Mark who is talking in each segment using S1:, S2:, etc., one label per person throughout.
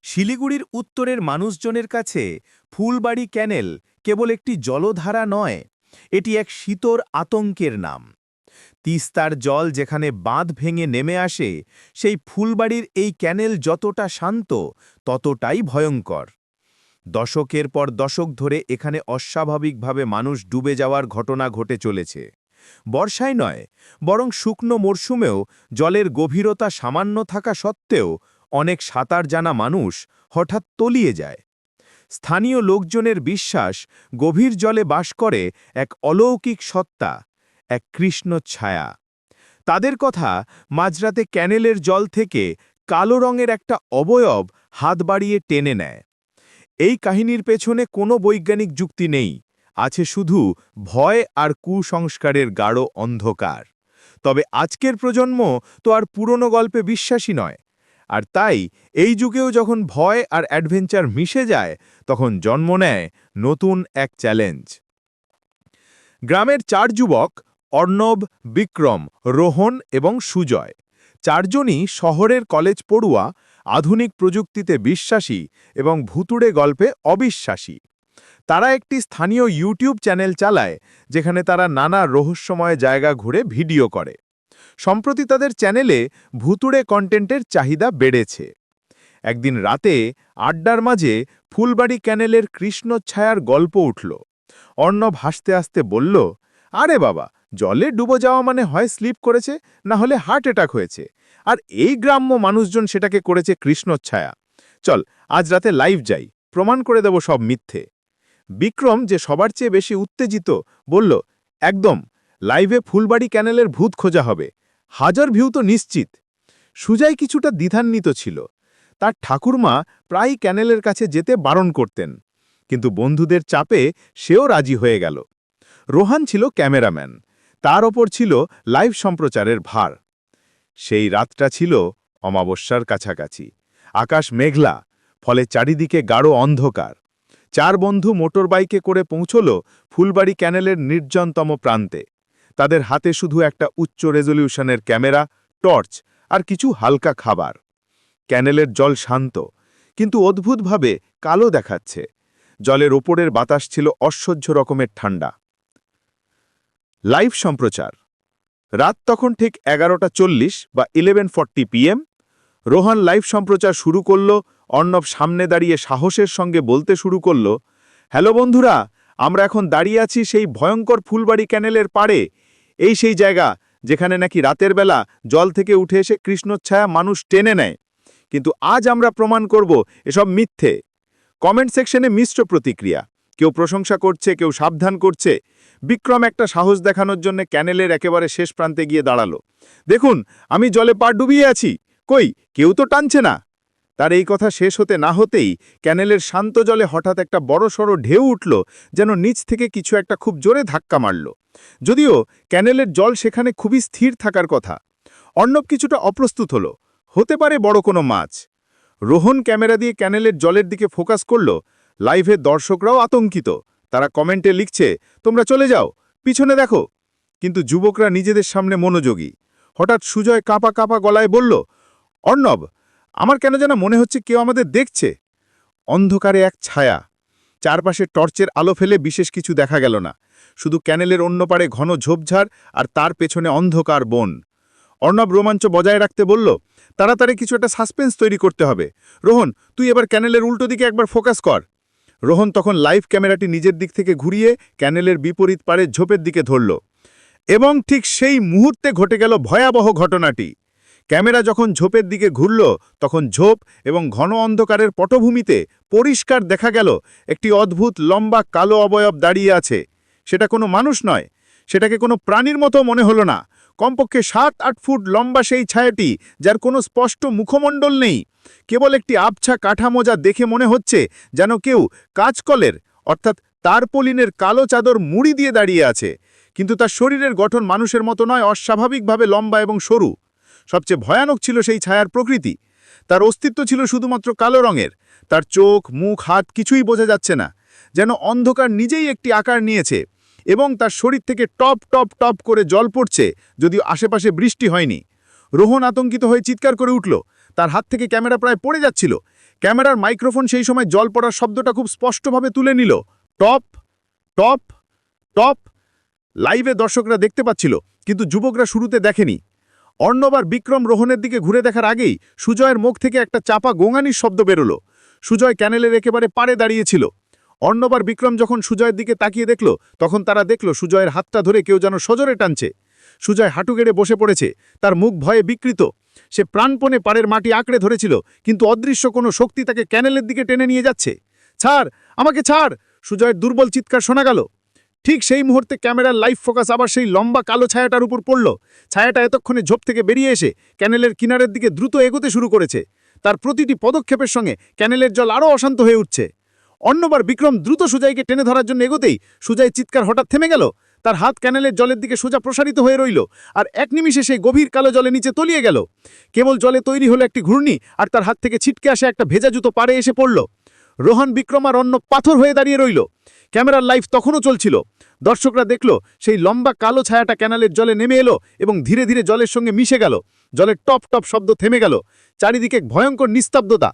S1: শিলিগুড়ির উত্তরের মানুষজনের কাছে ফুলবাড়ি ক্যানেল কেবল একটি জলধারা নয়, এটি এক শীতল আতঙ্কের নাম। তিস্তার জল যেখানে বাঁধ ভেঙে নেমে আসে, সেই ফুলবাড়ির এই ক্যানেল যতটা শান্ত ততটাই ভয়ঙ্কর। দশকের পর দশক ধরে এখানে অস্বাভাবিকভাবে মানুষ ডুবে যাওয়ার ঘটনা ঘটে চলেছে। বর্ষায় নয়, বরং শুকনো মরশুমেও জলের গভীরতা সামান্য থাকা সত্ত্বেও অনেক সাঁতার জানা মানুষ হঠাৎ তলিয়ে যায়। স্থানীয় লোকজনের বিশ্বাস, গভীর জলে বাস করে এক অলৌকিক সত্তা, এক কৃষ্ণ ছায়া। তাদের কথা, মাঝরাতে ক্যানেলের জল থেকে কালো রঙের একটা অবয়ব হাত বাড়িয়ে টেনে নেয়। এই কাহিনীর পেছনে কোনো বৈজ্ঞানিক যুক্তি নেই, আছে শুধু ভয় আর কুসংস্কারের গাঢ় অন্ধকার। তবে আজকের প্রজন্ম তো আর পুরনো গল্পে বিশ্বাসী নয়, আর তাই এই যুগেও যখন ভয় আর অ্যাডভেঞ্চার মিশে যায়, তখন জন্ম নেয় নতুন এক চ্যালেঞ্জ। গ্রামের 4 যুবক, অর্ণব, বিক্রম, রোহন এবং সুজয়, 4 জনই শহরের কলেজ পড়ুয়া, আধুনিক প্রযুক্তিতে বিশ্বাসী এবং ভুতুড়ে গল্পে অবিশ্বাসী। তারা একটি স্থানীয় ইউটিউব চ্যানেল চালায়, যেখানে তারা নানা রহস্যময় জায়গা ঘুরে ভিডিও করে। সম্প্রতি তাদের চ্যানেলে ভুতুড়ে কন্টেন্টের চাহিদা বেড়েছে। একদিন রাতে আড্ডার মাঝে ফুলবাড়ি ক্যানেলের কৃষ্ণছায়ার গল্প উঠল। অর্ণব হাসতে হাসতে বলল, আরে বাবা, জলে ডুবো যাওয়া মানে হয় স্লিপ করেছে, না হলে হার্ট অ্যাটাক হয়েছে, আর এই গ্রাম্য মানুষজন সেটাকে করেছে কৃষ্ণছায়া। চল, আজ রাতে লাইভ যাই, প্রমাণ করে দেব সব মিথ্যে। বিক্রম, যে সবার চেয়ে বেশি উত্তেজিত, বলল, একদম, লাইভে ফুলবাড়ি ক্যানেলের ভূত খোঁজা হবে, 1000 ভিউ তো নিশ্চিত। সুজয় কিছুটা দ্বিধান্বিত ছিল। তার ঠাকুরমা প্রায় ক্যানেলের কাছে যেতে বারণ করতেন, কিন্তু বন্ধুদের চাপে সেও রাজি হয়ে গেল। রোহান ছিল ক্যামেরাম্যান, তার ওপর ছিল লাইভ সম্প্রচারের ভার। সেই রাতটা ছিল অমাবস্যার কাছাকাছি। আকাশ মেঘলা, ফলে চারিদিকে গাঢ় অন্ধকার। 4 বন্ধু মোটরবাইকে করে পৌঁছল ফুলবাড়ি ক্যানেলের নির্জনতম প্রান্তে। তাদের হাতে শুধু একটা উচ্চ রেজলিউশনের ক্যামেরা, টর্চ আর কিছু হালকা খাবার। ক্যানেলের জল শান্ত, কিন্তু অদ্ভুতভাবে কালো দেখাচ্ছে। জলের ওপরের বাতাস ছিল অসহ্য রকমের ঠান্ডা। লাইভ সম্প্রচার। রাত তখন ঠিক 11:40 বা 11:40 PM। রোহান লাইভ সম্প্রচার শুরু করল। অর্ণব সামনে দাঁড়িয়ে সাহসের সঙ্গে বলতে শুরু করল, হ্যালো বন্ধুরা, আমরা এখন দাঁড়িয়ে আছি সেই ভয়ঙ্কর ফুলবাড়ি ক্যানেলের পাড়ে। এই সেই জায়গা যেখানে নাকি রাতের বেলা জল থেকে উঠে এসে কৃষ্ণছায়া মানুষ টেনে নেয়। কিন্তু আজ আমরা প্রমাণ করব এসব মিথ্যে। কমেন্ট সেকশনে মিশ্র প্রতিক্রিয়া, কেউ প্রশংসা করছে, কেউ সাবধান করছে। বিক্রম একটা সাহস দেখানোর জন্য ক্যানেলের একেবারে শেষ প্রান্তে গিয়ে দাঁড়ালো। দেখুন, আমি জলে পা ডুবিয়ে আছি, কই কেউ তো টানছে না। তার এই কথা শেষ হতে না হতেই ক্যানেলের শান্ত জলে হঠাৎ একটা বড়সড় ঢেউ উঠল, যেন নিচ থেকে কিছু একটা খুব জোরে ধাক্কা মারল। যদিও ক্যানেলের জল সেখানে খুবই স্থির থাকার কথা। অর্ণব কিছুটা অপ্রস্তুত হলো, হতে পারে বড় কোনো মাছ। রোহন ক্যামেরা দিয়ে ক্যানেলের জলের দিকে ফোকাস করল। লাইভের দর্শকরাও আতঙ্কিত, তারা কমেন্টে লিখছে, তোমরা চলে যাও, পিছনে দেখো। কিন্তু যুবকরা নিজেদের সামনে মনোযোগী। হঠাৎ সুজয় কাঁপা কাঁপা গলায় বলল, অর্ণব, আমার কেন যেন মনে হচ্ছে কেউ আমাদের দেখছে। অন্ধকারে এক ছায়া, চারপাশে টর্চের আলো ফেলে বিশেষ কিছু দেখা গেল না, শুধু ক্যানেলের অন্য পারে ঘন ঝোপঝাড় আর তার পেছনে অন্ধকার বন। অর্ণব রোমাঞ্চ বজায় রাখতে বলল, তাড়াতাড়ি কিছু একটা সাসপেন্স তৈরি করতে হবে। রোহন, তুই এবার ক্যানেলের উল্টো দিকে একবার ফোকাস কর। রোহন তখন লাইভ ক্যামেরাটি নিজের দিক থেকে ঘুরিয়ে ক্যানেলের বিপরীত পারে ঝোপের দিকে ধরল, এবং ঠিক সেই মুহূর্তে ঘটে গেল ভয়াবহ ঘটনাটি। ক্যামেরা যখন ঝোপের দিকে ঘুরল, তখন ঝোপ এবং ঘন অন্ধকারের পটভূমিতে পরিষ্কার দেখা গেল একটি অদ্ভুত লম্বা কালো অবয়ব দাঁড়িয়ে আছে। সেটা কোনো মানুষ নয়, সেটাকে কোনো প্রাণীর মতো মনে হলো না। কমপক্ষে 7-8 ফুট লম্বা সেই ছায়াটি, যার কোনো স্পষ্ট মুখমণ্ডল নেই, কেবল একটি আবছা কাঠামো, যা দেখে মনে হচ্ছে যেন কেউ কাঁচকলের অর্থাৎ তারপলিনের কালো চাদর মুড়ি দিয়ে দাঁড়িয়ে আছে। কিন্তু তার শরীরের গঠন মানুষের মতো নয়, অস্বাভাবিকভাবে লম্বা এবং সরু। সবচেয়ে ভয়ানক ছিল সেই ছায়ার প্রকৃতি। তার অস্তিত্ব ছিল শুধুমাত্র কালো রঙের। তার চোখ, মুখ, হাত কিছুই বোঝা যাচ্ছে না, যেন অন্ধকার নিজেই একটি আকার নিয়েছে। এবং তার শরীর থেকে টপ টপ টপ করে জল পড়ছে, যদিও আশেপাশে বৃষ্টি হয়নি। রোহন আতঙ্কিত হয়ে চিৎকার করে উঠল, তার হাত থেকে ক্যামেরা প্রায় পড়ে যাচ্ছিল।
S2: ক্যামেরার মাইক্রোফোন সেই সময় জল পড়ার শব্দটা খুব স্পষ্টভাবে তুলে নিল। Top top top. লাইভে দর্শকরা দেখতে পাচ্ছিল, কিন্তু যুবকরা শুরুতে দেখেনি। অর্ণব আর বিক্রম রোহনের দিকে ঘুরে দেখার আগেই সুজয়ের মুখ থেকে একটা চাপা গোঙানির শব্দ বেরোলো। সুজয় ক্যানেলের একেবারে পাড়ে দাঁড়িয়েছিল। অর্ণব আর বিক্রম যখন সুজয়ের দিকে তাকিয়ে দেখল, তখন তারা দেখল সুজয়ের হাতটা ধরে কেউ যেন সজোরে টানছে। সুজয় হাঁটু গেড়ে বসে পড়েছে, তার মুখ ভয়ে বিকৃত। সে প্রাণপণে পাড়ের মাটি আঁকড়ে ধরেছিল, কিন্তু অদৃশ্য কোনো শক্তি তাকে ক্যানেলের দিকে টেনে নিয়ে যাচ্ছে। ছাড়, আমাকে ছাড়! সুজয়ের দুর্বল চিৎকার শোনা গেল। ঠিক সেই মুহূর্তে ক্যামেরার লাইভ ফোকাস আবার সেই লম্বা কালো ছায়াটার উপর পড়ল। ছায়াটা এতক্ষণে ঝোপ থেকে বেরিয়ে এসে ক্যানেলের কিনারের দিকে দ্রুত এগোতে শুরু করেছে। তার প্রতিটি পদক্ষেপের সঙ্গে ক্যানেলের জল আরও অশান্ত হয়ে উঠছে। অন্যবার বিক্রম দ্রুত সুজয়কে টেনে ধরার জন্য এগোতেই সুজয়ের চিৎকার হঠাৎ থেমে গেল। তার হাত ক্যানেলের জলের দিকে সোজা প্রসারিত হয়ে রইল, আর এক নিমিষে সেই গভীর কালো জলে নিচে তলিয়ে গেল। কেবল জলে তৈরি হলো একটি ঘূর্ণি, আর তার হাত থেকে ছিটকে আসে একটা ভেজা জুতো পাড়ে এসে পড়ল। রোহন, বিক্রম আর অন্য পাথর হয়ে দাঁড়িয়ে রইল। ক্যামেরার লাইভ তখনও চলছিল। দর্শকরা দেখল সেই লম্বা কালো ছায়াটা ক্যানেলের জলে নেমে এলো এবং ধীরে ধীরে জলের সঙ্গে মিশে গেল। জলের টপ টপ শব্দ থেমে গেল। চারিদিকে ভয়ঙ্কর নিস্তব্ধতা।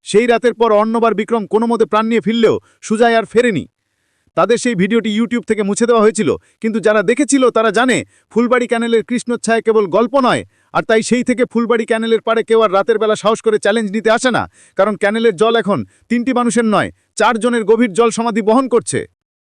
S2: সেই রাতের পর অর্ণব আর বিক্রম কোনো মতে প্রাণ নিয়ে ফিরলেও সুজয় আর ফেরেনি। তাদের সেই ভিডিওটি ইউটিউব থেকে মুছে দেওয়া হয়েছিল, কিন্তু যারা দেখেছিল তারা জানে ফুলবাড়ি ক্যানেলের কৃষ্ণচ্ছায়া কেবল গল্প নয়। আর তাই সেই থেকে ফুলবাড়ি ক্যানেলের পাড়ে কেউ আর রাতের বেলা সাহস করে চ্যালেঞ্জ নিতে আসে না, কারণ ক্যানেলের জল এখন 3টি মানুষের নয়, 4 জনের গভীর জল সমাধি বহন করছে।